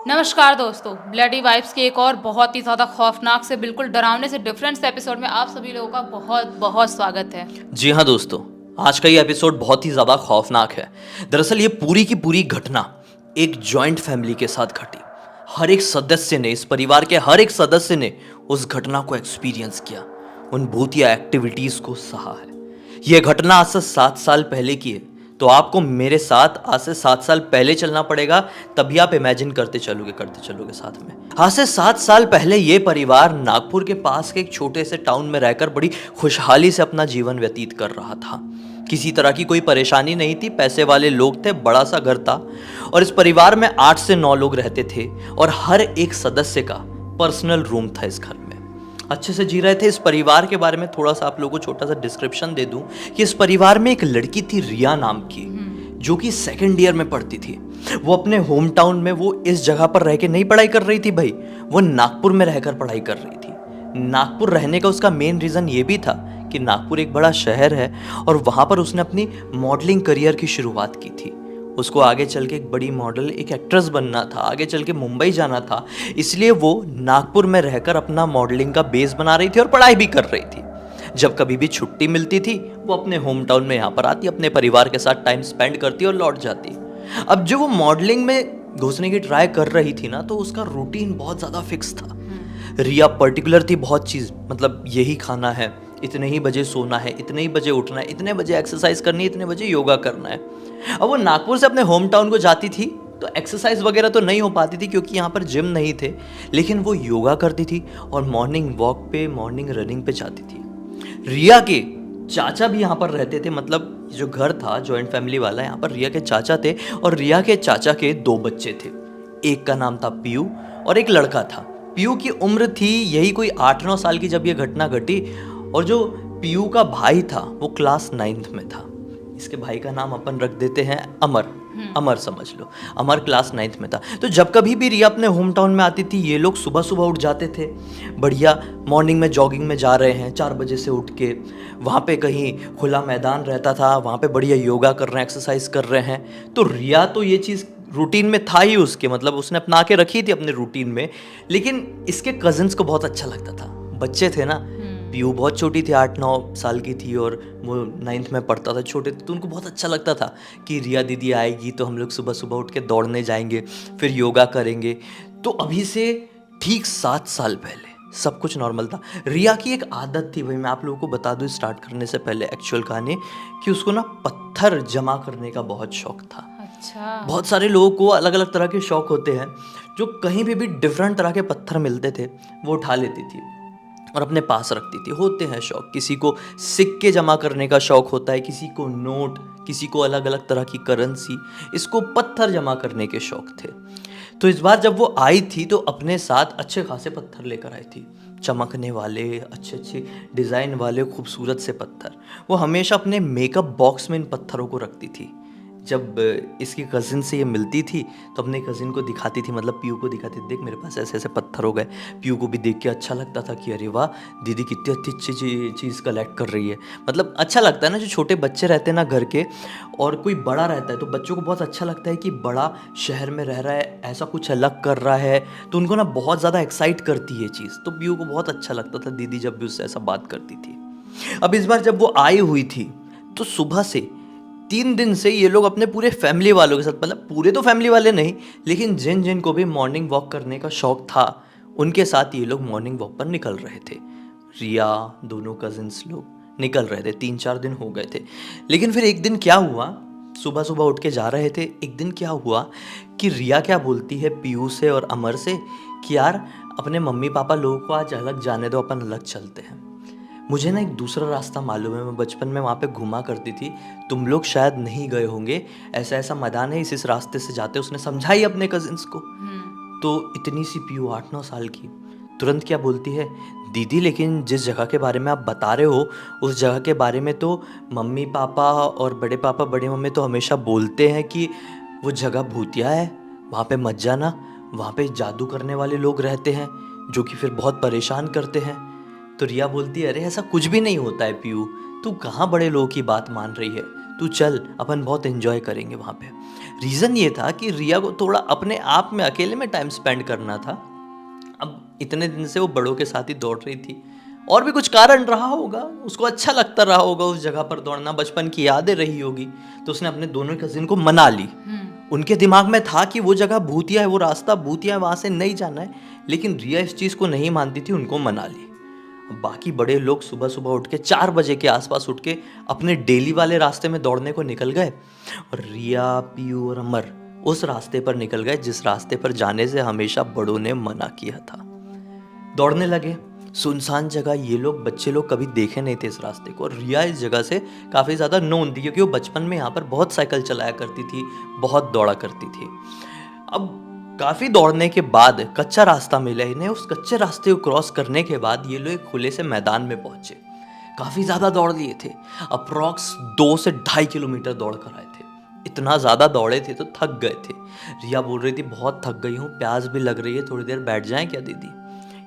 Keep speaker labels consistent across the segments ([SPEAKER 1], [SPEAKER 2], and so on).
[SPEAKER 1] नमस्कार दोस्तों, bloody vibes के एक और बहुत ही ज़्यादा खौफनाक से बिल्कुल डरावने से डिफरेंट से एपिसोड में आप सभी लोगों का बहुत बहुत स्वागत है।
[SPEAKER 2] जी हाँ दोस्तों, आज का ये एपिसोड बहुत ही ज़्यादा खौफनाक है। दरअसल ये पूरी की पूरी घटना एक जॉइंट फैमिली के साथ घटी। हर एक सदस्य ने, इस परिवार के हर एक सदस्य ने उस घटना को एक्सपीरियंस किया, उन भूतिया एक्टिविटीज़ को सहा है। ये घटना आज से 7 साल पहले की है, तो आपको मेरे साथ आज से 7 साल पहले चलना पड़ेगा, तभी आप इमेजिन करते चलोगे साथ में। आज से 7 साल पहले ये परिवार नागपुर के पास के एक छोटे से टाउन में रहकर बड़ी खुशहाली से अपना जीवन व्यतीत कर रहा था। किसी तरह की कोई परेशानी नहीं थी, पैसे वाले लोग थे, बड़ा सा घर था और इस परिवार में 8 से 9 लोग रहते थे और हर एक सदस्य का पर्सनल रूम था इस घर में। अच्छे से जी रहे थे। इस परिवार के बारे में थोड़ा सा आप लोगों को छोटा सा डिस्क्रिप्शन दे दूं कि इस परिवार में एक लड़की थी रिया नाम की, जो कि 2nd ईयर में पढ़ती थी। वो अपने होम टाउन में वो इस जगह पर रह के नहीं पढ़ाई कर रही थी भाई, वो नागपुर में रहकर पढ़ाई कर रही थी। नागपुर रहने का उसका मेन रीज़न ये भी था कि नागपुर एक बड़ा शहर है और वहाँ पर उसने अपनी मॉडलिंग करियर की शुरुआत की थी। उसको आगे चल के एक बड़ी मॉडल, एक एक्ट्रेस बनना था, आगे चल के मुंबई जाना था, इसलिए वो नागपुर में रहकर अपना मॉडलिंग का बेस बना रही थी और पढ़ाई भी कर रही थी। जब कभी भी छुट्टी मिलती थी वो अपने होम टाउन में यहाँ पर आती, अपने परिवार के साथ टाइम स्पेंड करती और लौट जाती। अब जो वो मॉडलिंग में घुसने की ट्राई कर रही थी ना, तो उसका रूटीन बहुत ज़्यादा फिक्स था। रिया पर्टिकुलर थी बहुत चीज़, मतलब यही खाना है, इतने ही बजे सोना है, इतने ही बजे उठना है, इतने बजे एक्सरसाइज करनी है, इतने बजे योगा करना है। अब वो नागपुर से अपने होम टाउन को जाती थी तो एक्सरसाइज वगैरह तो नहीं हो पाती थी क्योंकि यहाँ पर जिम नहीं थे, लेकिन वो योगा करती थी और मॉर्निंग वॉक पे, मॉर्निंग रनिंग पे जाती थी। रिया के चाचा भी यहाँ पर रहते थे, मतलब जो घर था जॉइंट फैमिली वाला, यहाँ पर रिया के चाचा थे और रिया के चाचा के 2 बच्चे थे। एक का नाम था पीयू और एक लड़का था। पीयू की उम्र थी यही कोई 8-9 साल की जब ये घटना घटी और जो पीयू का भाई था वो क्लास 9th में था। इसके भाई का नाम अपन रख देते हैं अमर। अमर समझ लो, अमर क्लास 9th में था। तो जब कभी भी रिया अपने होम टाउन में आती थी, ये लोग सुबह सुबह उठ जाते थे, बढ़िया मॉर्निंग में जॉगिंग में जा रहे हैं 4 बजे से उठ के। वहाँ पे कहीं खुला मैदान रहता था, वहाँ पे बढ़िया योगा कर रहे हैं, एक्सरसाइज कर रहे हैं। तो रिया तो ये चीज़ रूटीन में था ही उसके, मतलब उसने अपना के रखी थी अपने रूटीन में, लेकिन इसके कजिन्स को बहुत अच्छा लगता था। बच्चे थे ना, पीयू बहुत छोटी थी, 8-9 साल की थी और वो 9th में पढ़ता था, छोटे थे, तो उनको बहुत अच्छा लगता था कि रिया दीदी आएगी तो हम लोग सुबह सुबह उठ के दौड़ने जाएंगे, फिर योगा करेंगे। तो अभी से ठीक 7 साल पहले सब कुछ नॉर्मल था। रिया की एक आदत थी, वही मैं आप लोगों को बता दूं स्टार्ट करने से पहले एक्चुअल कहानी, कि उसको ना पत्थर जमा करने का बहुत शौक था।
[SPEAKER 1] अच्छा।
[SPEAKER 2] बहुत सारे लोगों को अलग अलग तरह के शौक होते हैं, जो कहीं भी डिफरेंट तरह के पत्थर मिलते थे वो उठा लेती थी और अपने पास रखती थी। होते हैं शौक, किसी को सिक्के जमा करने का शौक होता है, किसी को नोट, किसी को अलग अलग तरह की करेंसी, इसको पत्थर जमा करने के शौक थे। तो इस बार जब वो आई थी तो अपने साथ अच्छे खासे पत्थर लेकर आई थी, चमकने वाले, अच्छे अच्छे डिज़ाइन वाले, खूबसूरत से पत्थर। वो हमेशा अपने मेकअप बॉक्स में इन पत्थरों को रखती थी। जब इसकी कज़िन से ये मिलती थी तो अपने कज़िन को दिखाती थी, मतलब पीयू को दिखाती थी, देख मेरे पास ऐसे ऐसे पत्थर हो गए। पीयू को भी देख के अच्छा लगता था कि अरे वाह, दीदी कितनी अच्छी अच्छी चीज़ कलेक्ट कर रही है। मतलब अच्छा लगता है ना, जो छोटे बच्चे रहते हैं ना घर के और कोई बड़ा रहता है तो बच्चों को बहुत अच्छा लगता है कि बड़ा शहर में रह रहा है, ऐसा कुछ अलग कर रहा है, तो उनको ना बहुत ज़्यादा एक्साइट करती है ये चीज़। तो पीयू को बहुत अच्छा लगता था दीदी जब भी उससे ऐसा बात करती थी। अब इस बार जब वो आई हुई थी तो सुबह से 3 दिन से ये लोग अपने पूरे फैमिली वालों के साथ, मतलब पूरे तो फैमिली वाले नहीं, लेकिन जिन जिन को भी मॉर्निंग वॉक करने का शौक था उनके साथ ये लोग मॉर्निंग वॉक पर निकल रहे थे। रिया, दोनों कजिन्स लोग निकल रहे थे। 3-4 दिन हो गए थे, लेकिन फिर एक दिन क्या हुआ, सुबह सुबह उठ के जा रहे थे, एक दिन क्या हुआ कि रिया क्या बोलती है पीयू से और अमर से कि यार अपने मम्मी पापा लोगों को आज अलग जाने दो, अपन अलग चलते हैं। मुझे ना एक दूसरा रास्ता मालूम है, मैं बचपन में वहाँ पे घुमा करती थी, तुम लोग शायद नहीं गए होंगे, ऐसा ऐसा मैदान है, इस रास्ते से जाते। उसने समझाई अपने कजिन्स को। तो इतनी सी पीयू 8-9 साल की तुरंत क्या बोलती है, दीदी लेकिन जिस जगह के बारे में आप बता रहे हो उस जगह के बारे में तो मम्मी पापा और बड़े पापा बड़ी मम्मी तो हमेशा बोलते हैं कि वो जगह भूतिया है, वहाँ पे मत जाना, वहाँ पे जादू करने वाले लोग रहते हैं जो कि फिर बहुत परेशान करते हैं। तो रिया बोलती है, अरे ऐसा कुछ भी नहीं होता है पीयू, तू कहाँ बड़े लोगों की बात मान रही है, तू चल, अपन बहुत एंजॉय करेंगे वहाँ पे। रीज़न ये था कि रिया को थोड़ा अपने आप में अकेले में टाइम स्पेंड करना था। अब इतने दिन से वो बड़ों के साथ ही दौड़ रही थी, और भी कुछ कारण रहा होगा, उसको अच्छा लगता रहा होगा उस जगह पर दौड़ना, बचपन की यादें रही होगी, तो उसने अपने दोनों कजिन को मना ली। उनके दिमाग में था कि वो जगह भूतिया है, वो रास्ता भूतिया है, वहाँ से नहीं जाना है, लेकिन रिया इस चीज़ को नहीं मानती थी, उनको मना ली। बाकी बड़े लोग सुबह सुबह उठ के 4 बजे के आसपास उठ के अपने डेली वाले रास्ते में दौड़ने को निकल गए, और रिया, पीयू और अमर उस रास्ते पर निकल गए जिस रास्ते पर जाने से हमेशा बड़ों ने मना किया था। दौड़ने लगे, सुनसान जगह, ये लोग बच्चे लोग कभी देखे नहीं थे इस रास्ते को, और रिया इस जगह से काफ़ी ज़्यादा नोन थी क्योंकि वो बचपन में यहाँ पर बहुत साइकिल चलाया करती थी, बहुत दौड़ा करती थी। अब काफ़ी दौड़ने के बाद कच्चा रास्ता मिला इन्हें, उस कच्चे रास्ते को क्रॉस करने के बाद ये लोग एक खुले से मैदान में पहुंचे। काफ़ी ज़्यादा दौड़ लिए थे, अप्रॉक्स 2 से 2.5 किलोमीटर दौड़ कर आए थे। इतना ज़्यादा दौड़े थे तो थक गए थे। रिया बोल रही थी बहुत थक गई हूँ, प्यास भी लग रही है, थोड़ी देर बैठ जाएं क्या दीदी।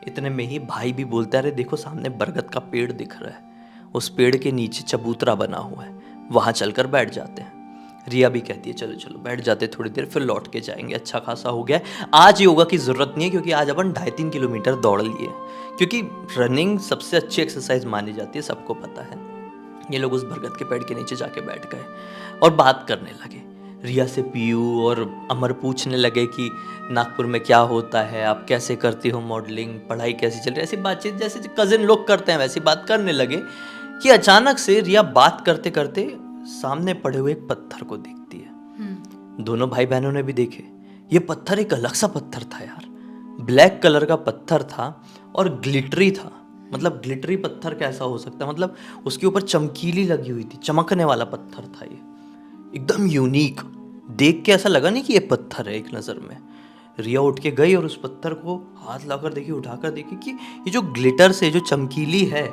[SPEAKER 2] इतने में ही भाई भी बोलता है, अरे देखो सामने बरगद का पेड़ दिख रहा है, उस पेड़ के नीचे चबूतरा बना हुआ है, वहाँ चलकर बैठ जाते हैं। रिया भी कहती है चलो चलो बैठ जाते, थोड़ी देर फिर लौट के जाएंगे, अच्छा खासा हो गया। आज योगा की ज़रूरत नहीं है क्योंकि आज अपन 2.5-3 किलोमीटर दौड़ लिए, क्योंकि रनिंग सबसे अच्छी एक्सरसाइज मानी जाती है, सबको पता है। ये लोग उस बरगद के पेड़ के नीचे जाके बैठ गए और बात करने लगे। रिया से पीयू और अमर पूछने लगे कि नागपुर में क्या होता है, आप कैसे करती हो मॉडलिंग, पढ़ाई कैसी चल रही है, ऐसी बातचीत जैसे कज़िन लोग करते हैं वैसी बात करने लगे कि अचानक से रिया बात करते करते सामने पड़े हुए एक पत्थर को देखती है। दोनों भाई बहनों ने भी देखे, ये पत्थर एक अलग सा पत्थर था यार, ब्लैक कलर का पत्थर था और ग्लिटरी था। मतलब ग्लिटरी पत्थर कैसा हो सकता है, मतलब उसके ऊपर चमकीली लगी हुई थी, चमकने वाला पत्थर था ये, एकदम यूनिक। देख के ऐसा लगा नहीं कि ये पत्थर है एक नज़र में। रिया उठ के गई और उस पत्थर को हाथ लाकर देखी, उठाकर देखी कि ये जो ग्लिटर से जो चमकीली है,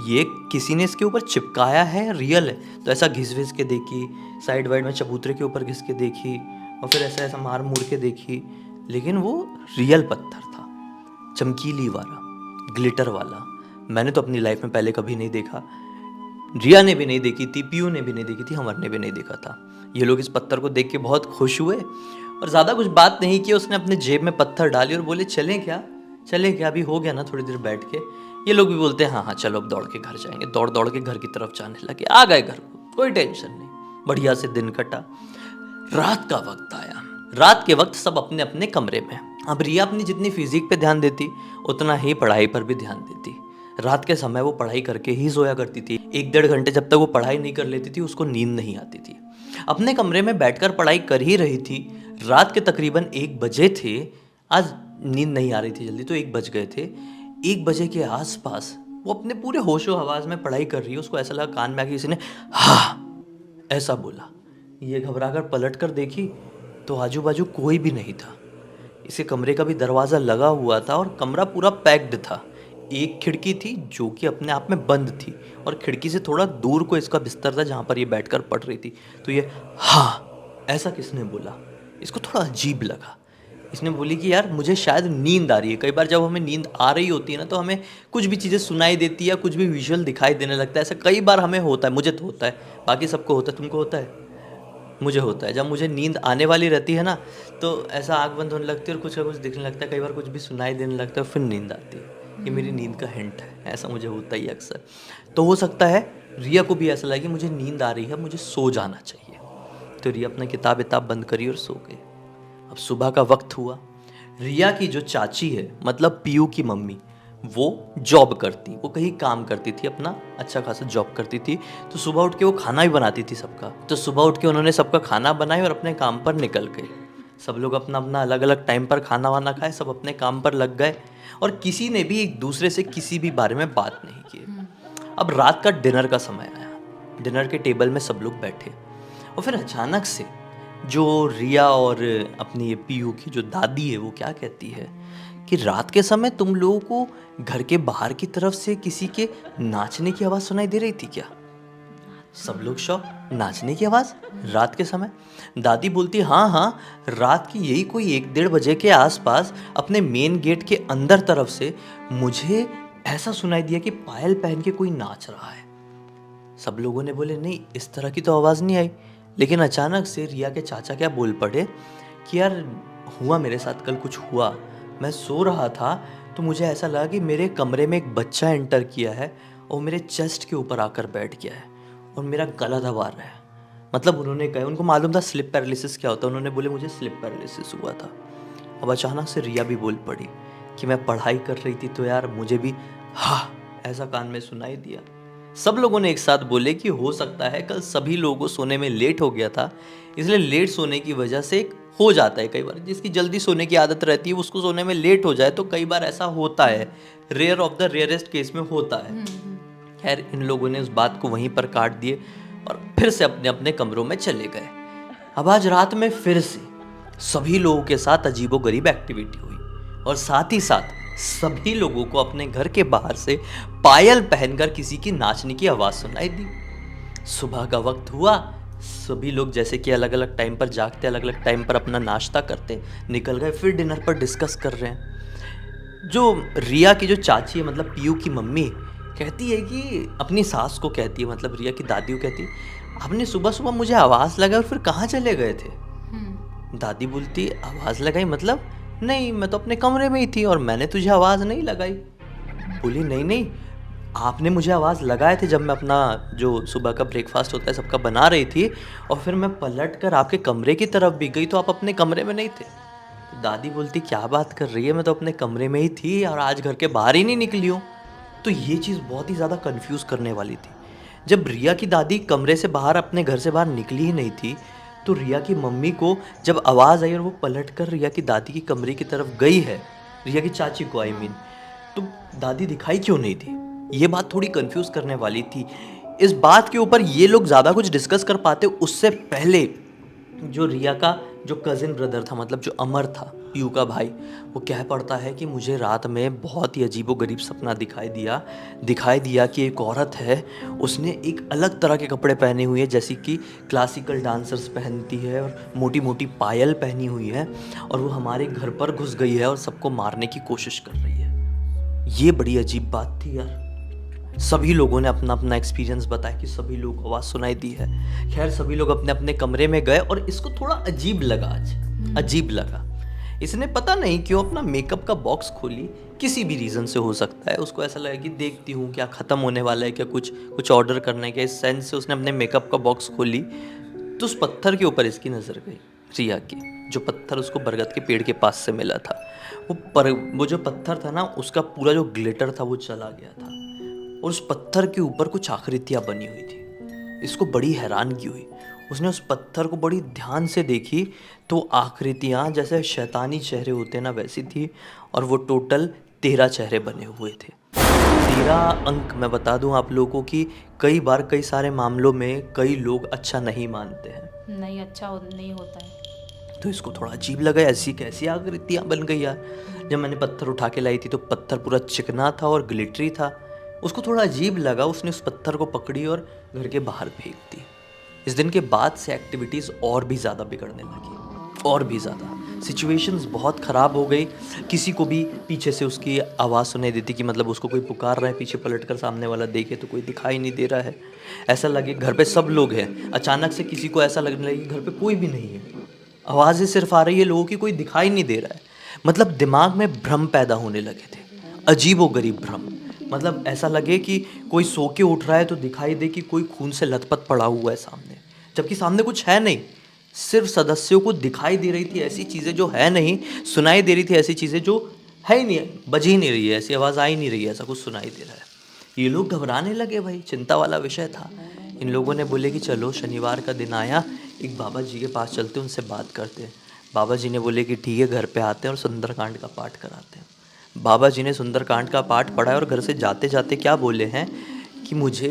[SPEAKER 2] ये किसी ने इसके ऊपर चिपकाया है, रियल है। तो ऐसा घिस घिस के देखी, साइड वाइड में चबूतरे के ऊपर घिस के देखी, और फिर ऐसा ऐसा मार मुड़ के देखी, लेकिन वो रियल पत्थर था, चमकीली वाला, ग्लिटर वाला। मैंने तो अपनी लाइफ में पहले कभी नहीं देखा, रिया ने भी नहीं देखी थी, पीयू ने भी नहीं देखी थी, अमर ने भी नहीं देखा था। ये लोग इस पत्थर को देख के बहुत खुश हुए और ज़्यादा कुछ बात नहीं की, उसने अपने जेब में पत्थर डाली और बोले चलें क्या, अभी हो गया ना थोड़ी देर बैठ के। ये लोग भी बोलते हैं हाँ हाँ चलो अब दौड़ के घर जाएंगे। दौड़ दौड़ के घर की तरफ जाने लगे, आ गए घर को, कोई टेंशन नहीं, बढ़िया से दिन कटा। रात का वक्त आया, रात के वक्त सब अपने अपने कमरे में। अब रिया अपनी जितनी फिजिक पे ध्यान देती उतना ही पढ़ाई पर भी ध्यान देती। रात के समय वो पढ़ाई करके ही सोया करती थी। 1-1.5 घंटे जब तक वो पढ़ाई नहीं कर लेती थी उसको नींद नहीं आती थी। अपने कमरे में बैठकर पढ़ाई कर ही रही थी। रात के तकरीबन 1 बजे थे, आज नींद नहीं आ रही थी जल्दी तो 1 बज गए थे। 1 बजे के आसपास वो अपने पूरे होशो हवास में पढ़ाई कर रही है। उसको ऐसा लगा कान में आके किसी ने हाँ ऐसा बोला। ये घबराकर पलट कर देखी तो आजू बाजू कोई भी नहीं था। इसके कमरे का भी दरवाज़ा लगा हुआ था और कमरा पूरा पैक्ड था। एक खिड़की थी जो कि अपने आप में बंद थी और खिड़की से थोड़ा दूर को इसका बिस्तर था जहाँ पर ये बैठकर पढ़ रही थी। तो ये हाँ ऐसा किसने बोला, इसको थोड़ा अजीब लगा। इसने बोली कि यार मुझे शायद नींद आ रही है। कई बार जब हमें नींद आ रही होती है ना तो हमें कुछ भी चीज़ें सुनाई देती है या कुछ भी विजुअल दिखाई देने लगता है। ऐसा कई बार हमें होता है, मुझे तो होता है, बाकी सबको होता है, तुमको होता है, मुझे होता है। जब मुझे नींद आने वाली रहती है ना तो ऐसा आँख बंद होने लगती है और कुछ ना कुछ दिखने लगता है। कई बार कुछ भी सुनाई देने लगता है फिर नींद आती है। ये मेरी नींद का हिंट है, ऐसा मुझे होता ही अक्सर। तो हो सकता है रिया को भी ऐसा लगे कि मुझे नींद आ रही है, मुझे सो जाना चाहिए। तो रिया अपना किताब बंद करी और सो गई। अब सुबह का वक्त हुआ। रिया की जो चाची है मतलब पीयू की मम्मी, वो जॉब करती, वो कहीं काम करती थी, अपना अच्छा खासा जॉब करती थी। तो सुबह उठ के वो खाना भी बनाती थी सबका। तो सुबह उठ के उन्होंने सबका खाना बनाया और अपने काम पर निकल गए। सब लोग अपना अपना अलग अलग टाइम पर खाना वाना खाए, सब अपने काम पर लग गए और किसी ने भी एक दूसरे से किसी भी बारे में बात नहीं की। अब रात का डिनर का समय आया। डिनर के टेबल में सब लोग बैठे और फिर अचानक से जो रिया और अपनी ये पीयू की जो दादी है वो क्या कहती है कि रात के समय तुम लोगों को घर के बाहर की तरफ से किसी के नाचने की आवाज़ सुनाई दे रही थी क्या? सब लोग शौक, नाचने की आवाज़ रात के समय? दादी बोलती हाँ हाँ, रात की यही कोई 1-1.5 बजे के आसपास अपने मेन गेट के अंदर तरफ से मुझे ऐसा सुनाई दिया कि पायल पहन के कोई नाच रहा है। सब लोगों ने बोले नहीं, इस तरह की तो आवाज़ नहीं आई। लेकिन अचानक से रिया के चाचा क्या बोल पड़े कि यार हुआ मेरे साथ, कल कुछ हुआ। मैं सो रहा था तो मुझे ऐसा लगा कि मेरे कमरे में एक बच्चा एंटर किया है और मेरे चेस्ट के ऊपर आकर बैठ गया है और मेरा गला दबा रहा है। मतलब उन्होंने कहा, उनको मालूम था स्लिप पैरालिसिस क्या होता है, उन्होंने बोले मुझे स्लिप पैरालिसिस हुआ था। अब अचानक से रिया भी बोल पड़ी कि मैं पढ़ाई कर रही थी तो यार मुझे भी हाँ ऐसा कान में सुनाई दिया। सब लोगों ने एक साथ बोले कि हो सकता है कल सभी लोगों को सोने में लेट हो गया था, इसलिए लेट सोने की वजह से हो जाता है। कई बार जिसकी जल्दी सोने की आदत रहती है उसको सोने में लेट हो जाए तो कई बार ऐसा होता है, rare of the rarest case में होता है। खैर इन लोगों ने उस बात को वहीं पर काट दिए और फिर से अपने अपने कमरों में चले गए। अब आज रात में फिर से सभी लोगों के साथ अजीबोगरीब एक्टिविटी हुई और साथ ही साथ सभी लोगों को अपने घर के बाहर से पायल पहनकर किसी की नाचने की आवाज़ सुनाई दी। सुबह का वक्त हुआ, सभी लोग जैसे कि अलग अलग टाइम पर जागते, अलग अलग टाइम पर अपना नाश्ता करते निकल गए, फिर डिनर पर डिस्कस कर रहे हैं। जो रिया की जो चाची है, मतलब पीयू की मम्मी, कहती है कि अपनी सास को कहती है, मतलब रिया की दादी को कहती है, आपने सुबह सुबह मुझे आवाज़ लगाई और फिर कहाँ चले गए थे? दादी बोलती आवाज़ लगाई मतलब? नहीं, मैं तो अपने कमरे में ही थी और मैंने तुझे आवाज़ नहीं लगाई। बोली नहीं नहीं, आपने मुझे आवाज़ लगाए थे जब मैं अपना जो सुबह का ब्रेकफास्ट होता है सबका बना रही थी और फिर मैं पलट कर आपके कमरे की तरफ भी गई तो आप अपने कमरे में नहीं थे। तो दादी बोलती क्या बात कर रही है, मैं तो अपने कमरे में ही थी और आज घर के बाहर ही नहीं निकली हूँ। तो ये चीज़ बहुत ही ज़्यादा कंफ्यूज करने वाली थी। जब रिया की दादी कमरे से बाहर, अपने घर से बाहर निकली ही नहीं थी, तो रिया की मम्मी को जब आवाज़ आई और वो पलट कर रिया की दादी की कमरे की तरफ गई है, रिया की चाची को आई मीन, तो दादी दिखाई क्यों नहीं थी? ये बात थोड़ी कंफ्यूज करने वाली थी। इस बात के ऊपर ये लोग ज़्यादा कुछ डिस्कस कर पाते उससे पहले जो रिया का जो कज़िन ब्रदर था, मतलब जो अमर था पीयू का भाई, वो कह पड़ता है कि मुझे रात में बहुत ही अजीबोगरीब सपना दिखाई दिया कि एक औरत है, उसने एक अलग तरह के कपड़े पहने हुए हैं जैसे कि क्लासिकल डांसर्स पहनती है और मोटी मोटी पायल पहनी हुई है और वो हमारे घर पर घुस गई है और सबको मारने की कोशिश कर रही है। ये बड़ी अजीब बात थी यार। सभी लोगों ने अपना अपना एक्सपीरियंस बताया कि सभी लोगों को आवाज़ सुनाई दी है। खैर सभी लोग अपने अपने कमरे में गए और इसको थोड़ा अजीब लगा, आज अजीब लगा। इसने पता नहीं क्यों अपना मेकअप का बॉक्स खोली, किसी भी रीज़न से हो सकता है, उसको ऐसा लगा कि देखती हूँ क्या ख़त्म होने वाला है, क्या कुछ ऑर्डर करने के, इस सेंस से उसने अपने मेकअप का बॉक्स खोली तो उस पत्थर के ऊपर इसकी नज़र गई, रिया की, जो पत्थर उसको बरगद के पेड़ के पास से मिला था। वो जो पत्थर था ना, उसका पूरा जो ग्लिटर था वो चला गया था और उस पत्थर के ऊपर कुछ आकृतियाँ बनी हुई थी। इसको बड़ी हैरानगी हुई। उसने उस पत्थर को बड़ी ध्यान से देखी तो आकृतियाँ जैसे शैतानी चेहरे होते हैं ना, वैसी थी और वो टोटल 13 चेहरे बने हुए थे। 13 अंक। मैं बता दूं आप लोगों की, कई बार कई सारे मामलों में कई लोग अच्छा नहीं मानते हैं,
[SPEAKER 1] नहीं अच्छा नहीं होता है।
[SPEAKER 2] तो इसको थोड़ा अजीब लगा, ऐसी कैसी आकृतियाँ बन गई यार। जब मैंने पत्थर उठा के लाई थी तो पत्थर पूरा चिकना था और ग्लिटरी था। उसको थोड़ा अजीब लगा, उसने उस पत्थर को पकड़ी और घर के बाहर फेंक दी। इस दिन के बाद से एक्टिविटीज़ और भी ज़्यादा बिगड़ने लगी, और भी ज़्यादा सिचुएशंस बहुत ख़राब हो गई। किसी को भी पीछे से उसकी आवाज़ सुनाई देती कि मतलब उसको कोई पुकार रहा है, पीछे पलट कर सामने वाला देखे तो कोई दिखाई नहीं दे रहा है। ऐसा लगे घर पे सब लोग हैं, अचानक से किसी को ऐसा लगने लगे कि घर पे कोई भी नहीं है, आवाज़ें सिर्फ आ रही है, लोगों की कोई दिखाई नहीं दे रहा है। मतलब दिमाग में भ्रम पैदा होने लगे थे, अजीबोगरीब भ्रम। मतलब ऐसा लगे कि कोई सो के उठ रहा है तो दिखाई दे कि कोई खून से लथपथ पड़ा हुआ है सामने, जबकि सामने कुछ है नहीं, सिर्फ सदस्यों को दिखाई दे रही थी ऐसी चीज़ें जो है नहीं, सुनाई दे रही थी ऐसी चीज़ें जो है ही नहीं, बज ही नहीं रही है, ऐसी आवाज़ आ ही नहीं रही है, ऐसा कुछ सुनाई दे रहा है। ये लोग घबराने लगे भाई, चिंता वाला विषय था। इन लोगों ने बोले कि चलो शनिवार का दिन आया, एक बाबा जी के पास चलते हैं, उनसे बात करते हैं। बाबा जी ने बोले कि ठीक है, घर पे आते हैं और सुंदरकांड का पाठ कराते हैं। बाबा जी ने सुंदरकांड का पाठ पढ़ा और घर से जाते जाते क्या बोले हैं कि मुझे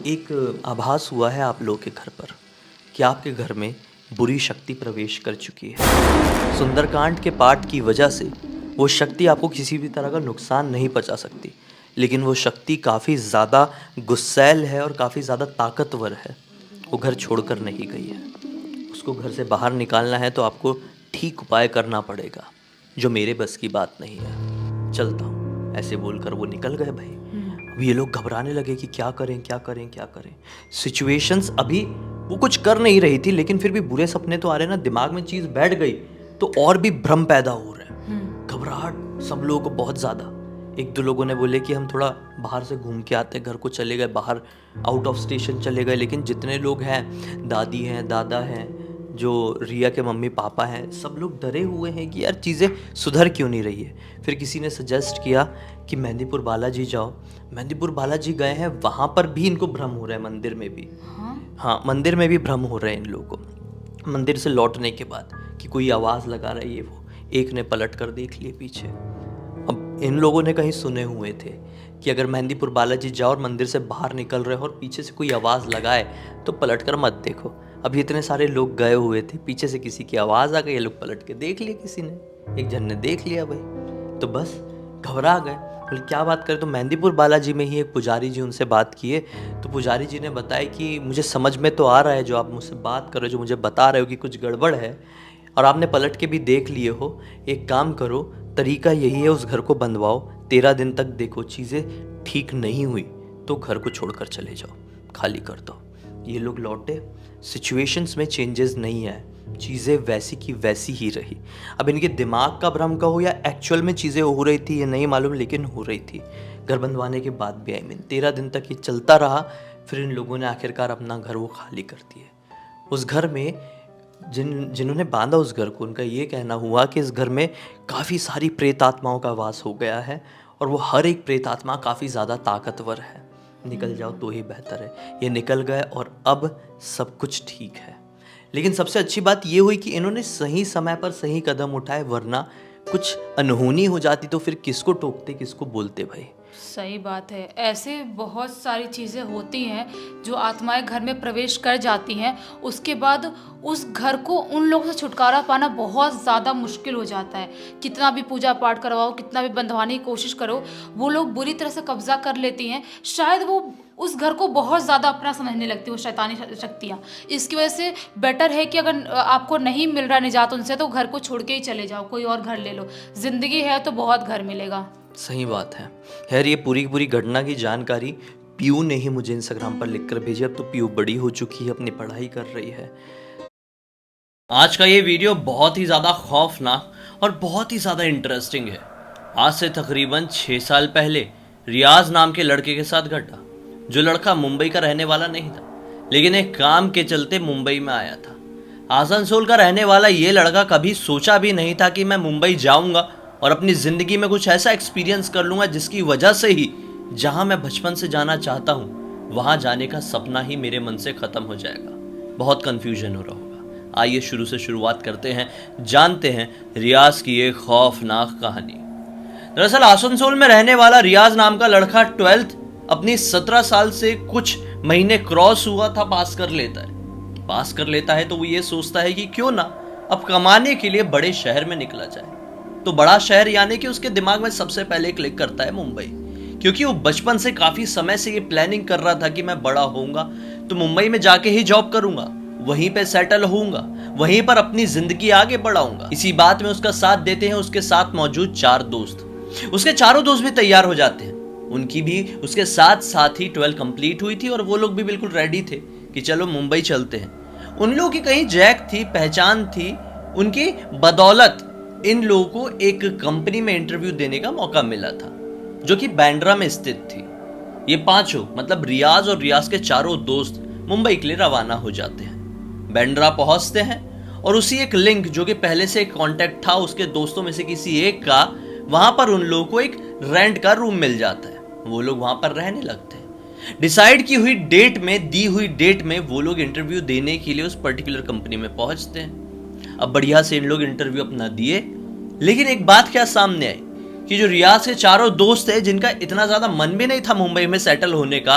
[SPEAKER 2] एक आभास हुआ है आप लोग के घर पर कि आपके घर में बुरी शक्ति प्रवेश कर चुकी है। सुंदरकांड के पाठ की वजह से वो शक्ति आपको किसी भी तरह का नुकसान नहीं पहुंचा सकती, लेकिन वो शक्ति काफ़ी ज़्यादा गुस्सैल है और काफ़ी ज़्यादा ताकतवर है। वो घर छोड़कर नहीं गई है, उसको घर से बाहर निकालना है तो आपको ठीक उपाय करना पड़ेगा, जो मेरे बस की बात नहीं है। चलता हूँ, ऐसे बोलकर वो निकल गए भाई। अब ये लोग घबराने लगे कि क्या करें क्या करें क्या करें। सिचुएशंस अभी वो कुछ कर नहीं रही थी, लेकिन फिर भी बुरे सपने तो आ रहे ना, दिमाग में चीज़ बैठ गई तो और भी भ्रम पैदा हो रहा है। घबराहट सब लोगों को बहुत ज़्यादा। एक दो लोगों ने बोले कि हम थोड़ा बाहर से घूम के आते, घर को चले गए, बाहर आउट ऑफ स्टेशन चले गए। लेकिन जितने लोग हैं, दादी हैं, दादा हैं, जो रिया के मम्मी पापा हैं, सब लोग डरे हुए हैं कि यार चीज़ें सुधर क्यों नहीं रही है। फिर किसी ने सजेस्ट किया कि मेहंदीपुर बालाजी जाओ। मेहंदीपुर बालाजी गए हैं, वहाँ पर भी इनको भ्रम हो रहा है, मंदिर में भी। हाँ, मंदिर में भी भ्रम हो रहे हैं इन लोगों को। मंदिर से लौटने के बाद कि कोई आवाज़ लगा रहा है, ये वो। एक ने पलट कर देख लिए पीछे। अब इन लोगों ने कहीं सुने हुए थे कि अगर मेहंदीपुर बालाजी जाओ और मंदिर से बाहर निकल रहे हो और पीछे से कोई आवाज़ लगाए तो पलट कर मत देखो। अब इतने सारे लोग गए हुए थे, पीछे से किसी की आवाज़ आ गई, ये लोग पलट के देख लिए, किसी ने, एक जन ने देख लिया भाई, तो बस घबरा गए। बोले क्या बात करें, तो मेहंदीपुर बालाजी में ही एक पुजारी जी, उनसे बात किए तो पुजारी जी ने बताया कि मुझे समझ में तो आ रहा है जो आप मुझसे बात कर रहे हो, जो मुझे बता रहे हो कि कुछ गड़बड़ है और आपने पलट के भी देख लिए हो। एक काम करो, तरीका यही है, उस घर को बंधवाओ, 13 दिन तक देखो, चीज़ें ठीक नहीं हुई तो घर को छोड़कर चले जाओ, खाली कर दो। ये लोग लौटे, सिचुएशंस में चेंजेस नहीं आए, चीज़ें वैसी की वैसी ही रही। अब इनके दिमाग का भ्रम का हो या एक्चुअल में चीज़ें हो रही थी ये नहीं मालूम, लेकिन हो रही थी। घर बंधवाने के बाद भी 13 दिन तक ये चलता रहा। फिर इन लोगों ने आखिरकार अपना घर वो खाली कर दिया। उस घर में जिन्होंने बांधा उस घर को, उनका ये कहना हुआ कि इस घर में काफ़ी सारी प्रेत आत्माओं का वास हो गया है और वो हर एक प्रेत आत्मा काफ़ी ज़्यादा ताकतवर है, निकल जाओ तो ही बेहतर है। ये निकल गए और अब सब कुछ ठीक है। लेकिन सबसे अच्छी बात ये हुई कि इन्होंने सही समय पर सही कदम उठाए, वरना कुछ अनहोनी हो जाती तो फिर किसको टोकते, किसको बोलते भाई।
[SPEAKER 1] सही बात है। ऐसे बहुत सारी चीज़ें होती हैं जो आत्माएं घर में प्रवेश कर जाती हैं, उसके बाद उस घर को उन लोगों से छुटकारा पाना बहुत ज़्यादा मुश्किल हो जाता है। कितना भी पूजा पाठ करवाओ, कितना भी बंधवाने की कोशिश करो, वो लोग बुरी तरह से कब्जा कर लेती हैं। शायद वो उस घर को बहुत ज़्यादा अपना समझने लगती है, वो शैतानी शक्तियाँ। इसकी वजह से बेटर है कि अगर आपको नहीं मिल रहा निजात उनसे, तो घर को छोड़ के ही चले जाओ, कोई और घर ले लो। ज़िंदगी है तो बहुत घर मिलेगा।
[SPEAKER 2] सही बात है। खैर, ये पूरी की पूरी घटना की जानकारी पीयू ने ही मुझे इंस्टाग्राम पर लिखकर भेजी। अब तो पीयू बड़ी हो चुकी है, अपनी पढ़ाई कर रही है। आज का ये वीडियो बहुत ही ज़्यादा खौफनाक और बहुत ही ज़्यादा इंटरेस्टिंग है। आज से तकरीबन 6 साल पहले रियाज नाम के लड़के के साथ घटा। जो लड़का मुंबई का रहने वाला नहीं था, लेकिन एक काम के चलते मुंबई में आया था। आसनसोल का रहने वाला ये लड़का कभी सोचा भी नहीं था कि मैं मुंबई जाऊंगा और अपनी ज़िंदगी में कुछ ऐसा एक्सपीरियंस कर लूँगा जिसकी वजह से ही जहाँ मैं बचपन से जाना चाहता हूँ वहाँ जाने का सपना ही मेरे मन से ख़त्म हो जाएगा। बहुत कन्फ्यूजन हो रहा होगा। आइए शुरू से शुरुआत करते हैं, जानते हैं रियाज की एक खौफनाक कहानी। दरअसल आसनसोल में रहने वाला रियाज नाम का लड़का 12th अपनी 17 साल से कुछ महीने क्रॉस हुआ था पास कर लेता है तो वो ये सोचता है कि क्यों ना अब कमाने के लिए बड़े शहर में निकला जाए। तो बड़ा शहर यानी कि उसके दिमाग में सबसे पहले क्लिक करता है मुंबई, क्योंकि वो बचपन से काफी समय से ये प्लानिंग कर रहा था कि मैं बड़ा होऊंगा तो मुंबई में जाके ही जॉब करूंगा, वहीं पे सेटल होऊंगा, वहीं पर अपनी जिंदगी आगे बढ़ाऊंगा। इसी बात में उसका साथ देते हैं उसके साथ मौजूद 4 दोस्त। उसके चारों दोस्त भी तैयार हो जाते हैं। उनकी भी उसके साथ ही 12 कंप्लीट हुई थी और वो लोग भी बिल्कुल रेडी थे कि चलो मुंबई चलते हैं। उन लोगों की कहीं जैक थी, पहचान थी, उनकी बदौलत इन लोगों को एक कंपनी में इंटरव्यू देने का मौका मिला था जो कि बांद्रा में स्थित थी। ये पांचों मतलब रियाज और रियाज के चारों दोस्त मुंबई के लिए रवाना हो जाते हैं। बांद्रा पहुंचते हैं और उसी एक लिंक जो कि पहले से एक कांटेक्ट था उसके दोस्तों में से किसी एक का, वहां पर उन लोगों को एक रेंट का रूम मिल जाता है। वो लोग वहां पर रहने लगते हैं। डिसाइड की हुई डेट में, दी हुई डेट में वो लोग इंटरव्यू देने के लिए उस पर्टिकुलर कंपनी में पहुंचते हैं। अब बढ़िया से इन लोग इंटरव्यू अपना दिए, लेकिन एक बात क्या सामने आई कि जो रियाज के चारों दोस्त है जिनका इतना ज्यादा मन भी नहीं था मुंबई में सेटल होने का,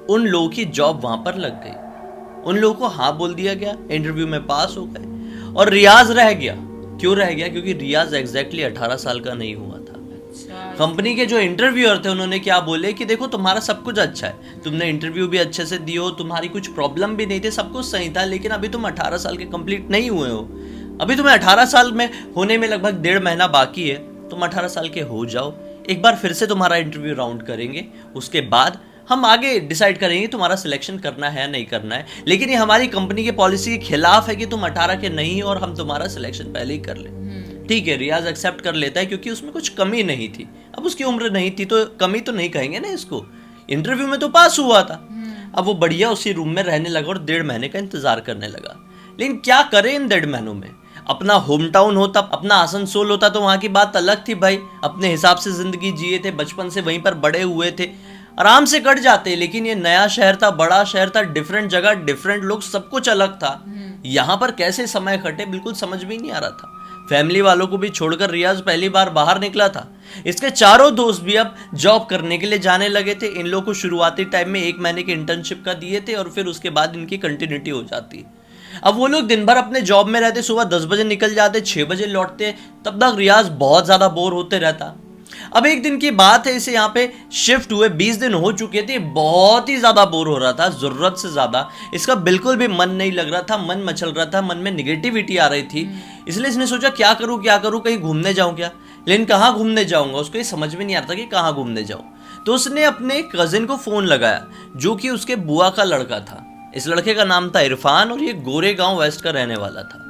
[SPEAKER 2] उन लोगों की जॉब वहां पर लग गई। उन लोगों को हाँ बोल दिया गया, इंटरव्यू में पास हो गए और रियाज रह गया। क्यों रह गया? क्योंकि रियाज एग्जैक्टली 18 साल का नहीं हुआ था। कंपनी के जो इंटरव्यूअर थे उन्होंने क्या बोले कि देखो तुम्हारा सब कुछ अच्छा है, तुमने इंटरव्यू भी अच्छे से दियो, तुम्हारी कुछ प्रॉब्लम भी नहीं थी, सब कुछ सही था, लेकिन अभी तुम 18 साल के कंप्लीट नहीं हुए हो। अभी तुम्हें 18 साल में होने में लगभग 1.5 महीना बाकी है, तुम 18 साल के हो जाओ, एक बार फिर से तुम्हारा इंटरव्यू राउंड करेंगे, उसके बाद हम आगे डिसाइड करेंगे तुम्हारा सिलेक्शन करना है या नहीं करना है। लेकिन ये हमारी कंपनी की पॉलिसी के खिलाफ है कि तुम 18 के नहीं हो और हम तुम्हारा सिलेक्शन पहले ही कर लें। ठीक है, रियाज एक्सेप्ट कर लेता है क्योंकि उसमें कुछ कमी नहीं थी। अब उसकी उम्र नहीं थी तो कमी तो नहीं कहेंगे ना इसको, इंटरव्यू में तो पास हुआ था। अब वो बढ़िया उसी रूम में रहने लगा और 1.5 महीने का इंतजार करने लगा। लेकिन क्या करे इन 1.5 महीनों में, अपना होम टाउन होता, अपना आसनसोल होता तो वहाँ की बात अलग थी भाई, अपने हिसाब से जिंदगी जिए थे, बचपन से वहीं पर बड़े हुए थे, आराम से कट जाते। लेकिन ये नया शहर था, बड़ा शहर था, डिफरेंट जगह, डिफरेंट लोग, सब कुछ अलग था। यहाँ पर कैसे समय कटे बिल्कुल समझ में ही नहीं आ रहा था। फैमिली वालों को भी छोड़कर रियाज पहली बार बाहर निकला था। इसके चारों दोस्त भी अब जॉब करने के लिए जाने लगे थे। इन लोगों को शुरुआती टाइम में 1 महीने के इंटर्नशिप का दिए थे और फिर उसके बाद इनकी कंटिन्यूटी हो जाती। अब वो लोग दिन भर अपने जॉब में रहते, सुबह 10 बजे निकल जाते, 6 बजे लौटते। तब तक रियाज बहुत ज्यादा बोर होते रहता। अब एक दिन की बात है, इसे यहाँ पे शिफ्ट हुए 20 दिन हो चुके थे, बहुत ही ज्यादा बोर हो रहा था, जरूरत से ज्यादा। इसका बिल्कुल भी मन नहीं लग रहा था, मन मचल रहा था, मन में निगेटिविटी आ रही थी। इसलिए इसने सोचा क्या करूं, कहीं घूमने जाऊं क्या। लेकिन कहाँ घूमने जाऊंगा, उसको ये समझ में नहीं आ रहा था कि कहाँ घूमने जाऊं। तो उसने अपने कजिन को फोन लगाया जो कि उसके बुआ का लड़का था। इस लड़के का नाम था इरफान और ये गोरेगांव वेस्ट का रहने वाला था।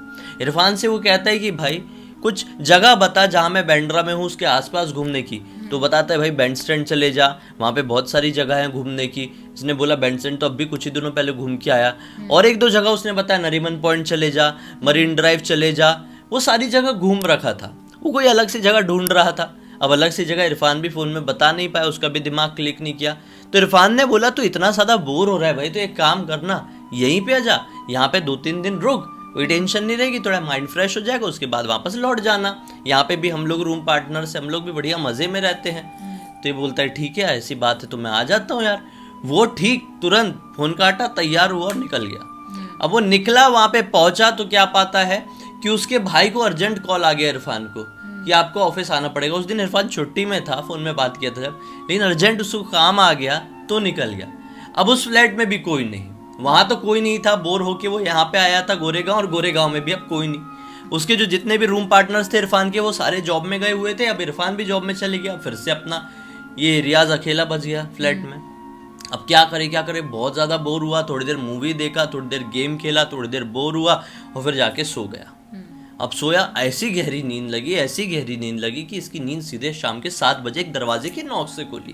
[SPEAKER 2] इरफान से वो कहता है कि भाई कुछ जगह बता जहाँ मैं बैंड्रा में हूँ उसके आसपास घूमने की। तो बताता है भाई बैंड स्टैंड चले जा, वहाँ पे बहुत सारी जगह है घूमने की। इसने बोला बैंड स्टैंड तो अभी कुछ ही दिनों पहले घूम के आया। और 1-2 जगह उसने बताया, नरीमन पॉइंट चले जा, मरीन ड्राइव चले जा। वो सारी जगह घूम रखा था, वो कोई अलग सी जगह ढूंढ रहा था। अब अलग सी जगह इरफान भी फोन में बता नहीं पाया, उसका भी दिमाग क्लिक नहीं किया। तो इरफान ने बोला तो इतना ज़्यादा बोर हो रहा है भाई, तो एक काम करना, यहीं पे आ जा, यहाँ पे 2-3 दिन रुक, कोई टेंशन नहीं रहेगी, थोड़ा माइंड फ्रेश हो जाएगा, उसके बाद वापस लौट जाना। यहाँ पे भी हम लोग रूम पार्टनर से हम लोग भी बढ़िया मज़े में रहते हैं। तो ये बोलता है ठीक है, ऐसी बात है तो मैं आ जाता हूँ यार। वो ठीक तुरंत फोन काटा, तैयार हुआ और निकल गया। अब वो निकला, वहाँ पे पहुंचा तो क्या पाता है कि उसके भाई को अर्जेंट कॉल आ गया इरफान को कि आपको ऑफिस आना पड़ेगा। उस दिन इरफान छुट्टी में था, फोन में बात किया था जब, लेकिन अर्जेंट उसको काम आ गया तो निकल गया। अब उस फ्लैट में भी कोई नहीं, वहाँ तो कोई नहीं था, बोर होके वो यहाँ पे आया था गोरेगांव, और गोरेगांव में भी अब कोई नहीं। उसके जो जितने भी रूम पार्टनर्स थे इरफान के, वो सारे जॉब में गए हुए थे। अब इरफान भी जॉब में चले गया, फिर से अपना ये रियाज अकेला बच गया फ्लैट में। अब क्या करे, बहुत ज़्यादा बोर हुआ। थोड़ी देर मूवी देखा, थोड़ी देर गेम खेला, थोड़ी देर बोर हुआ और फिर जाके सो गया। अब सोया, ऐसी गहरी नींद लगी कि इसकी नींद सीधे शाम के 7 बजे एक दरवाजे की नॉक से खुली।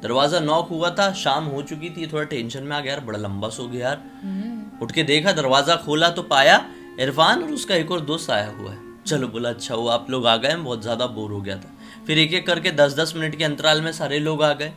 [SPEAKER 2] दरवाजा नॉक हुआ था, शाम हो चुकी थी, थोड़ा टेंशन में आ गया यार, बड़ा लंबा सो गया यार। उठ के देखा, दरवाजा खोला तो पाया इरफान और उसका एक और दोस्त आया हुआ है। चलो बोला अच्छा हुआ आप लोग आ गए, बहुत ज़्यादा बोर हो गया था। फिर एक एक करके 10-10 मिनट के अंतराल में सारे लोग आ गए।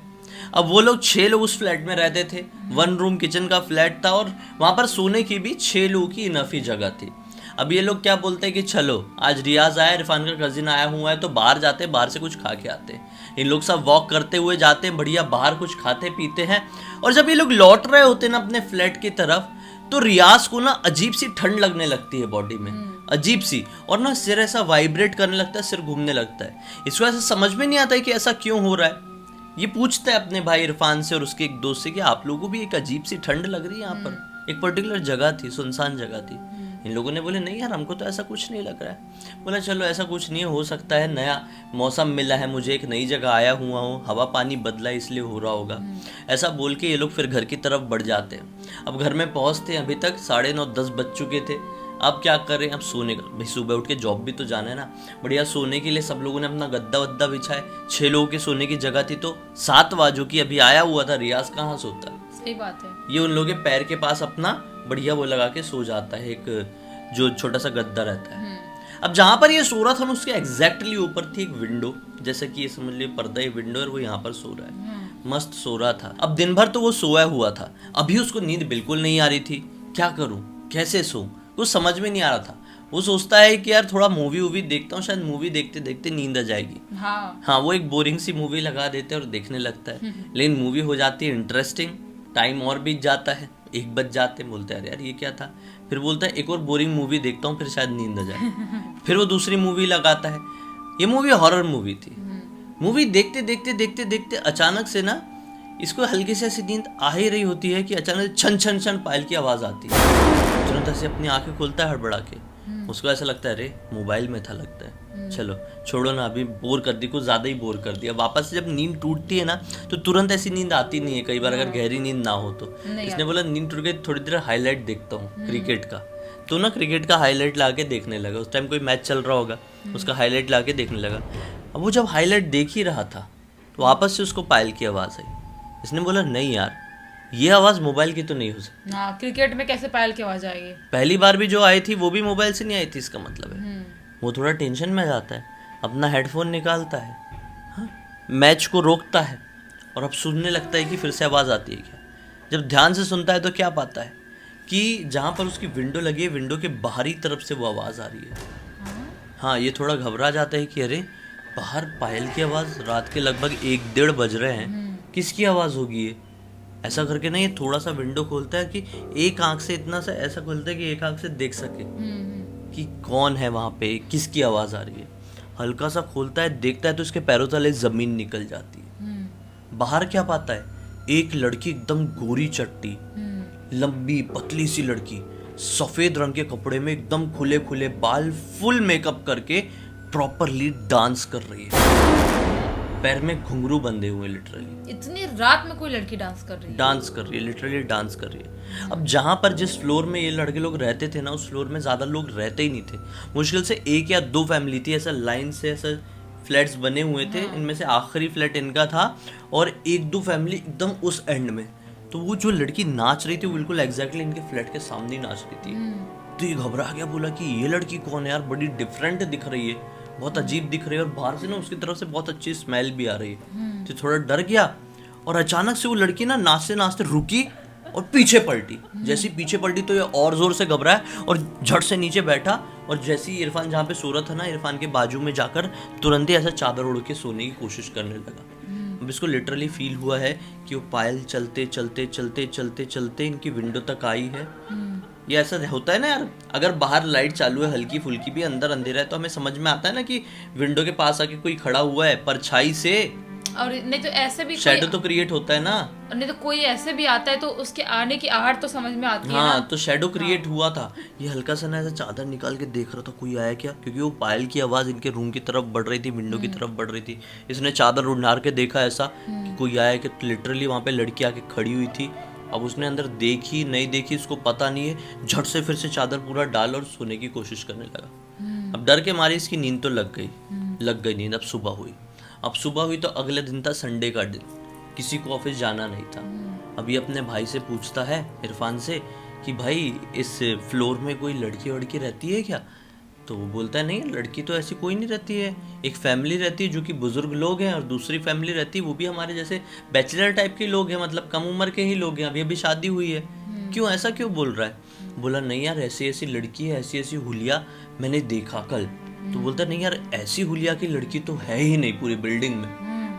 [SPEAKER 2] अब वो लोग 6 लोग उस फ्लैट में रहते थे। 1 रूम किचन का फ्लैट था और वहाँ पर सोने की भी 6 लोगों की इनफ ही जगह थी। अब ये लोग क्या बोलते हैं कि चलो आज रियाज आया, इरफान का कजिन आया हुआ है, तो बाहर जाते, बाहर से कुछ खा के आते। इन लोग सब वॉक करते हुए जाते हैं, बढ़िया बाहर कुछ खाते पीते हैं। और जब ये लोग लौट रहे होते ना अपने फ्लैट की तरफ, तो रियाज को ना अजीब सी ठंड लगने लगती है बॉडी में, अजीब सी, और ना सिर ऐसा वाइब्रेट करने लगता है, सिर घूमने लगता है। इसको ऐसा समझ में नहीं आता है कि ऐसा क्यों हो रहा है। ये पूछता है अपने भाई इरफान से और उसके एक दोस्त से कि आप लोगों को भी एक अजीब सी ठंड लग रही है यहाँ पर। एक पर्टिकुलर जगह थी, सुनसान जगह थी। इन लोगों ने बोले नहीं यार, हमको तो ऐसा कुछ नहीं लग रहा है। बोला चलो ऐसा कुछ नहीं हो सकता है, नया मौसम मिला है मुझे, एक नई जगह आया हुआ हूँ, हवा पानी बदला इसलिए हो रहा होगा। ऐसा बोल के ये लोग फिर घर की तरफ बढ़ जाते हैं। अब घर में पहुँचते हैं, अभी तक 9:30-10 बज चुके थे। अब क्या करें, अब सोने का, भाई सुबह उठ के जॉब भी तो जाना है ना। बढ़िया सोने के लिए सब लोगों ने अपना गद्दा वद्दा बिछाए। 6 लोगों के सोने की जगह थी, तो 7वां जो कि अभी आया हुआ था रियाज कहाँ सोता है।
[SPEAKER 1] सही बात है।
[SPEAKER 2] ये उन लोगों के पैर के पास अपना बढ़िया वो लगा के सो जाता है, एक जो छोटा सा गद्दा रहता है। अब जहाँ पर ये सो रहा था ना, उसके एग्जैक्टली ऊपर थी एक विंडो, जैसे कि ये समझ लिए पर्दा ही विंडो है, वो यहाँ पर सो रहा है, मस्त सो रहा था। अब दिन भर तो वो सोया हुआ था, अभी उसको नींद बिल्कुल नहीं आ रही थी। क्या करूँ, कैसे सो, कुछ समझ में नहीं आ रहा था। वो सोचता है कि यार थोड़ा मूवी वूवी देखता हूँ, शायद मूवी देखते देखते नींद आ जाएगी। हाँ, वो एक बोरिंग सी मूवी लगा देते हैं और देखने लगता है। लेकिन मूवी हो जाती है इंटरेस्टिंग, टाइम और बीत जाता है, 1 बज जाते, बोलते हैं यार ये क्या था। फिर बोलता है एक और बोरिंग मूवी देखता हूँ, फिर शायद नींद आ जाए। फिर वो दूसरी मूवी लगाता है। ये मूवी हॉरर मूवी थी। मूवी देखते देखते देखते देखते अचानक से ना इसको हल्की से ऐसी नींद आ ही रही होती है कि अचानक छन छन छन पायल की आवाज़ आती है। तुरंत ऐसे अपनी आंखें खोलता है हड़बड़ा के। उसको ऐसा लगता है अरे मोबाइल में था लगता है, चलो छोड़ो ना, अभी बोर कर दी, कुछ ज़्यादा ही बोर कर दिया। वापस से जब नींद टूटती है ना तो तुरंत ऐसी नींद आती नहीं है, कई बार अगर गहरी नींद ना हो तो। इसने बोला नींद टूट गई, थोड़ी देर हाईलाइट देखता हूँ क्रिकेट का, तो ना क्रिकेट का हाईलाइट ला के देखने लगा। उस टाइम कोई मैच चल रहा होगा, उसका हाईलाइट ला के देखने लगा। अब वो जब हाईलाइट देख ही रहा था तो वापस से उसको पायल की आवाज़ आई। इसने बोला नहीं यार, ये आवाज़ मोबाइल की तो नहीं हो सकती।
[SPEAKER 1] हाँ, क्रिकेट में कैसे पायल की आवाज आएगी?
[SPEAKER 2] पहली बार भी जो आई थी वो भी मोबाइल से नहीं आई थी, इसका मतलब है। वो थोड़ा टेंशन में जाता है, अपना हेडफोन निकालता है, हाँ, मैच को रोकता है और अब सुनने लगता है कि फिर से आवाज़ आती है क्या। जब ध्यान से सुनता है तो क्या पाता है कि जहाँ पर उसकी विंडो लगी है, विंडो के बाहरी तरफ से वो आवाज़ आ रही है। हाँ, ये थोड़ा घबरा जाता है कि अरे बाहर पायल की आवाज़, रात के लगभग 1-1:30 बज रहे हैं, किसकी आवाज़ होगी ये। ऐसा करके ना ये थोड़ा सा विंडो खोलता है कि एक आंख से इतना सा ऐसा खोलता है कि एक आंख से देख सके कि कौन है वहाँ पे, किसकी आवाज़ आ रही है। हल्का सा खोलता है, देखता है तो उसके पैरों तले ज़मीन निकल जाती है। बाहर क्या पाता है, एक लड़की एकदम गोरी चट्टी, लंबी पतली सी लड़की, सफ़ेद रंग के कपड़े में, एकदम खुले खुले बाल, फुल मेकअप करके प्रॉपरली डांस कर रही है। पैर में घुंघरू बंधे हुए, लिटरली
[SPEAKER 1] इतनी रात में कोई लड़की डांस कर रही है?
[SPEAKER 2] डांस कर रही है, लिटरली डांस कर रही है। अब जहाँ पर जिस फ्लोर में ये लड़के लोग रहते थे ना, उस फ्लोर में ज़्यादा लोग रहते ही नहीं थे। मुश्किल से 1 या 2 फैमिली थी, ऐसा लाइन से ऐसा फ्लैट्स बने हुए थे। इनमें से आखिरी फ्लैट इनका था और 1-2 फैमिली एकदम उस एंड में। तो वो जो लड़की नाच रही थी वो बिल्कुल एग्जैक्टली इनके फ्लैट के सामने ही नाच रही थी। तो ये घबरा गया, बोला कि ये लड़की कौन है यार, बड़ी डिफरेंट दिख रही है, बहुत अजीब दिख रही है और बाहर से ना उसकी तरफ से बहुत अच्छी स्मेल भी आ रही है। तो थोड़ा डर गया और अचानक से वो लड़की ना नाचते नाचते रुकी और पीछे पलटी। जैसे ही पीछे पलटी तो ये और जोर से घबराया और झट से नीचे बैठा और जैसे ही इरफान जहाँ पे सो रहा था ना, इरफान के बाजू में जाकर तुरंत ही ऐसा चादर उड़ के सोने की कोशिश करने लगा। अब इसको लिटरली फील हुआ है कि वो पायल चलते चलते चलते चलते चलते इनकी विंडो तक आई है। ये ऐसा होता है ना यार, अगर बाहर लाइट चालू है हल्की फुल्की भी, अंदर अंधेरा है, तो हमें समझ में आता है ना कि विंडो के पास आके कोई खड़ा हुआ है परछाई से,
[SPEAKER 1] और नहीं तो ऐसे भी
[SPEAKER 2] शैडो तो क्रिएट होता है ना।
[SPEAKER 1] और नहीं तो कोई ऐसे भी आता है तो उसके आने की आहट तो समझ में आती है
[SPEAKER 2] हाँ,
[SPEAKER 1] ना।
[SPEAKER 2] तो शैडो क्रिएट हुआ था। ये हल्का सा ना ऐसा चादर निकाल के देख रहा था कोई आया क्या, क्योंकि वो पायल की आवाज़ इनके रूम की तरफ बढ़ रही थी, विंडो की तरफ बढ़ रही थी। इसने चादर उड़ार के देखा ऐसा कि कोई आया कि लिटरली वहाँ पे लड़की आके खड़ी हुई थी। अब उसने अंदर देखी नहीं देखी उसको पता नहीं है, झट से फिर से चादर पूरा डाल और सोने की कोशिश करने लगा। अब डर के मारे इसकी नींद तो लग गई नींद। अब सुबह हुई तो अगले दिन था संडे का दिन, किसी को ऑफिस जाना नहीं था। अभी अपने भाई से पूछता है, इरफान से, कि भाई इस फ्लोर में कोई लड़की वड़की रहती है क्या। तो वो बोलता है नहीं, लड़की तो ऐसी कोई नहीं रहती है, एक फैमिली रहती है जो कि बुजुर्ग लोग हैं और दूसरी फैमिली रहती है वो भी हमारे जैसे बैचलर टाइप के लोग हैं, मतलब कम उम्र के ही लोग हैं, अभी शादी हुई है। क्यों ऐसा क्यों बोल रहा है। बोला नहीं यार, ऐसी ऐसी लड़की है, ऐसी ऐसी हुलिया मैंने देखा कल। तो बोलता नहीं यार, ऐसी हुलिया की लड़की तो है ही नहीं पूरी बिल्डिंग में।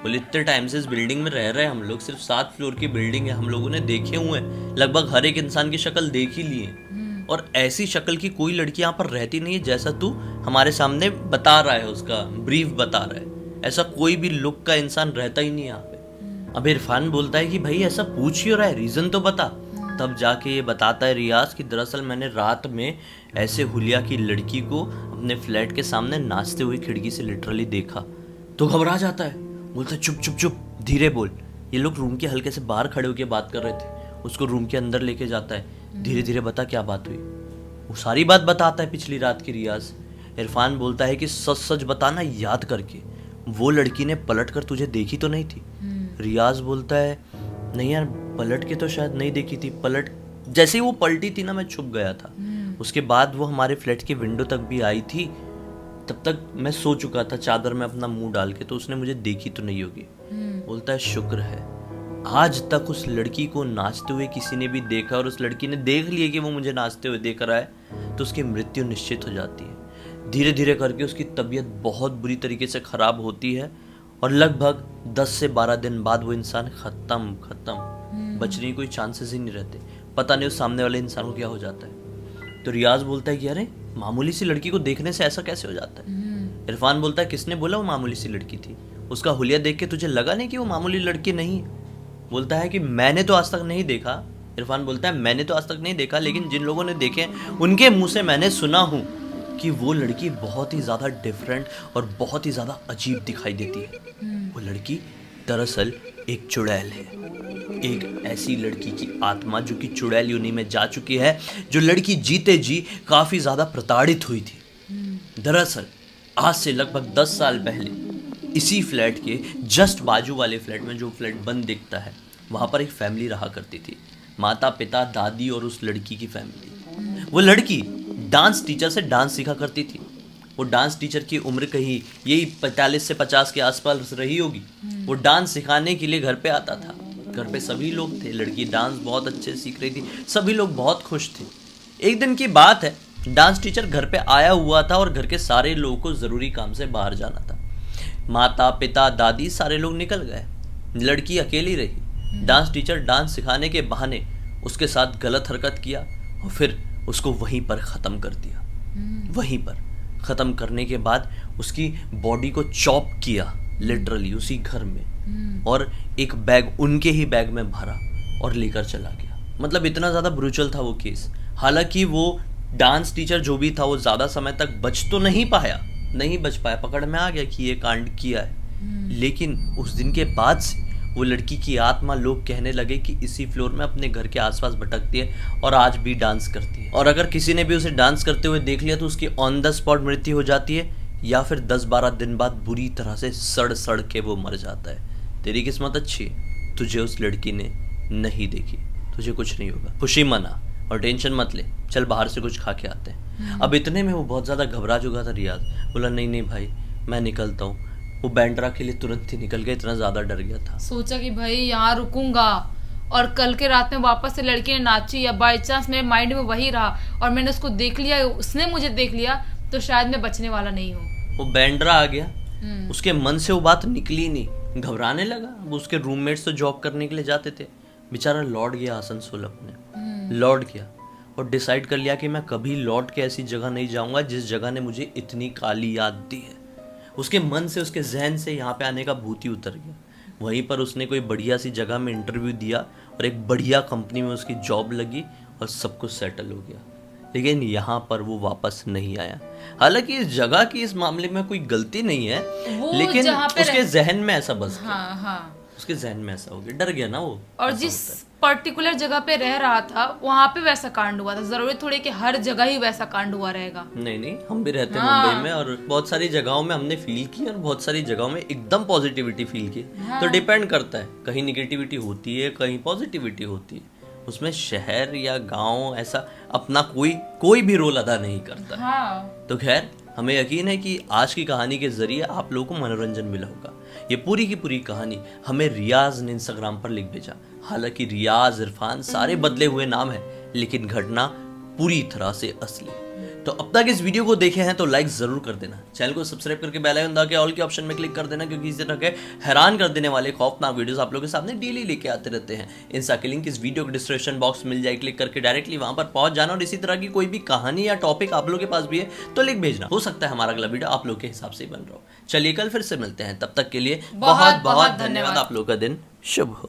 [SPEAKER 2] बोले इतने टाइम से इस बिल्डिंग में रह रहे हैं हम लोग, सिर्फ 7 फ्लोर की बिल्डिंग है, हम लोगों ने देखे हुए हैं, लगभग हर एक इंसान की शक्ल देख ही ली है, और ऐसी शक्ल की कोई लड़की यहाँ पर रहती नहीं है जैसा तू हमारे सामने बता रहा है, उसका ब्रीफ बता रहा है। ऐसा कोई भी लुक का इंसान रहता ही नहीं यहाँ पे। अब इरफान बोलता है कि भाई ऐसा पूछ ही रहा है, रीज़न तो बता। तब जाके ये बताता है रियाज कि दरअसल मैंने रात में ऐसे हुलिया की लड़की को अपने फ्लैट के सामने नाचते हुए खिड़की से लिटरली देखा। तो घबरा जाता है, बोलता है चुप चुप चुप, धीरे बोल। ये लोग रूम के हल्के से बाहर खड़े होकर बात कर रहे थे, उसको रूम के अंदर लेके जाता है, धीरे धीरे बता क्या बात हुई। वो सारी बात बताता है पिछली रात की रियाज। इरफान बोलता है कि सच सच बताना याद करके, वो लड़की ने पलट कर तुझे देखी तो नहीं थी। रियाज बोलता है नहीं यार, पलट के तो शायद नहीं देखी थी, पलट जैसे ही वो पलटी थी ना मैं छुप गया था। उसके बाद वो हमारे फ्लैट की विंडो तक भी आई थी, तब तक मैं सो चुका था चादर में अपना मुंह डाल के, तो उसने मुझे देखी तो नहीं होगी। बोलता है शुक्र है आज तक उस लड़की को नाचते हुए किसी ने भी देखा और उस लड़की ने देख लिया कि वो मुझे नाचते हुए देख रहा है तो उसकी मृत्यु निश्चित हो जाती है। धीरे धीरे करके उसकी तबीयत बहुत बुरी तरीके से ख़राब होती है और लगभग 10 से 12 दिन बाद वो इंसान खत्म, बचने की कोई चांसेस ही नहीं रहते। पता नहीं उस सामने वाले इंसान को क्या हो जाता है। तो रियाज बोलता है कि अरे मामूली सी लड़की को देखने से ऐसा कैसे हो जाता है। इरफान बोलता है किसने बोला वो मामूली सी लड़की थी, उसका हुलिया देख के तुझे लगा नहीं कि वो मामूली लड़की नहीं। बोलता है कि मैंने तो आज तक नहीं देखा। इरफान बोलता है मैंने तो आज तक नहीं देखा, लेकिन जिन लोगों ने देखे उनके मुंह से मैंने सुना हूँ कि वो लड़की बहुत ही ज़्यादा डिफरेंट और बहुत ही ज़्यादा अजीब दिखाई देती है। वो लड़की दरअसल एक चुड़ैल है, एक ऐसी लड़की की आत्मा जो कि चुड़ैल योनि में जा चुकी है, जो लड़की जीते जी काफ़ी ज़्यादा प्रताड़ित हुई थी। दरअसल आज से लगभग 10 साल पहले इसी फ्लैट के जस्ट बाजू वाले फ्लैट में, जो फ्लैट बंद दिखता है, वहाँ पर एक फैमिली रहा करती थी, माता पिता दादी और उस लड़की की फैमिली। वो लड़की डांस टीचर से डांस सीखा करती थी। वो डांस टीचर की उम्र कहीं यही 45 से 50 के आसपास रही होगी। वो डांस सिखाने के लिए घर पे आता था। घर पे सभी लोग थे, लड़की डांस बहुत अच्छे सीख रही थी, सभी लोग बहुत खुश थे। एक दिन की बात है, डांस टीचर घर पे आया हुआ था और घर के सारे लोगों को ज़रूरी काम से बाहर जाना था। माता पिता दादी सारे लोग निकल गए, लड़की अकेली रही। डांस टीचर डांस सिखाने के बहाने उसके साथ गलत हरकत किया और फिर उसको वहीं पर ख़त्म कर दिया। वहीं पर ख़त्म करने के बाद उसकी बॉडी को चॉप किया लिटरली उसी घर में, और एक बैग उनके ही बैग में भरा और लेकर चला गया। मतलब इतना ज़्यादा ब्रूचल था वो केस। हालांकि वो डांस टीचर जो भी था वो ज़्यादा समय तक बच पाया, पकड़ में आ गया कि ये कांड किया है। लेकिन उस दिन के बाद से वो लड़की की आत्मा, लोग कहने लगे कि इसी फ्लोर में अपने घर के आसपास भटकती है और आज भी डांस करती है। और अगर किसी ने भी उसे डांस करते हुए देख लिया तो उसकी ऑन द स्पॉट मृत्यु हो जाती है, या फिर 10-12 दिन बाद बुरी तरह से सड़ के वो मर जाता है। तेरी किस्मत अच्छी है, तुझे उस लड़की ने नहीं देखी, तुझे कुछ नहीं होगा, खुशी मना और टेंशन मत ले, चल बाहर से कुछ खा के आते हैं। अब इतने में वो बहुत ज़्यादा घबरा चुका था रियाज। बोला नहीं भाई मैं निकलता हूँ। वो बैंड्रा के लिए तुरंत ही निकल गया, इतना ज़्यादा डर गया था।
[SPEAKER 1] सोचा कि भाई यहाँ रुकूंगा और कल के रात में वापस से लड़की ने नाची, या बाई चांस मेरे माइंड में वही रहा और मैंने उसको देख लिया, उसने मुझे देख लिया, तो शायद मैं बचने वाला नहीं हूँ।
[SPEAKER 2] वो बैंड्रा आ गया, उसके मन से वो बात निकली नहीं, घबराने लगा। वो उसके रूममेट्स तो जॉब करने के लिए जाते थे, बेचारा लौट गया आसनसोल अपने, लौट गया और डिसाइड कर लिया कि मैं कभी लौट के ऐसी जगह नहीं जाऊंगा जिस जगह ने मुझे इतनी काली याद दी है। उसके मन से, उसके जहन से यहाँ पे आने का भूत ही उतर गया। वहीं पर उसने कोई बढ़िया सी जगह में इंटरव्यू दिया और एक बढ़िया कंपनी में उसकी जॉब लगी और सब कुछ सेटल हो गया। लेकिन यहाँ पर वो वापस नहीं आया। हालांकि इस जगह की इस मामले में कोई गलती नहीं है, लेकिन उसके जहन में ऐसा बस गया। उसके जहन में ऐसा हो गया, डर गया ना वो।
[SPEAKER 1] और जिस पर्टिकुलर जगह पे रह रहा था वहाँ पे वैसा कांड हुआ था, जरूरी थोड़ी कि हर जगह ही वैसा कांड हुआ रहेगा।
[SPEAKER 2] नहीं, हम भी रहते हैं मुंबई में और बहुत सारी जगहों में हमने फील की और बहुत सारी जगहों में एकदम पॉजिटिविटी फील की। तो डिपेंड करता है, कहीं निगेटिविटी होती है, कहीं पॉजिटिविटी होती है। उसमें शहर या गांव ऐसा अपना कोई भी रोल अदा नहीं करता। तो खैर, हमें यकीन है कि आज की कहानी के जरिए आप लोगों को मनोरंजन मिला होगा। ये पूरी की पूरी कहानी हमें रियाज ने इंस्टाग्राम पर लिख भेजा। हालांकि रियाज, इरफान सारे बदले हुए नाम हैं, लेकिन घटना पूरी तरह से असली। तो अब तक इस वीडियो को देखे हैं तो लाइक जरूर कर देना, चैनल को सब्सक्राइब करके बेल आइकन दबा के ऑल के ऑप्शन में क्लिक कर देना, क्योंकि इस तरह के हैरान कर देने वाले खौफनाक वीडियोस आप लोगों के सामने डेली लेके आते रहते हैं। इंस्टा की लिंक इस वीडियो के डिस्क्रिप्शन बॉक्स में मिल जाए, क्लिक करके डायरेक्टली वहां पर पहुंच जाना। और इसी तरह की कोई भी कहानी या टॉपिक आप लोगों के पास भी है तो लिख भेजना, हो सकता है हमारा अगला वीडियो आप लोग के हिसाब से बन रहा हो। चलिए कल फिर से मिलते हैं, तब तक के लिए बहुत बहुत धन्यवाद। आप लोगों का दिन शुभ हो।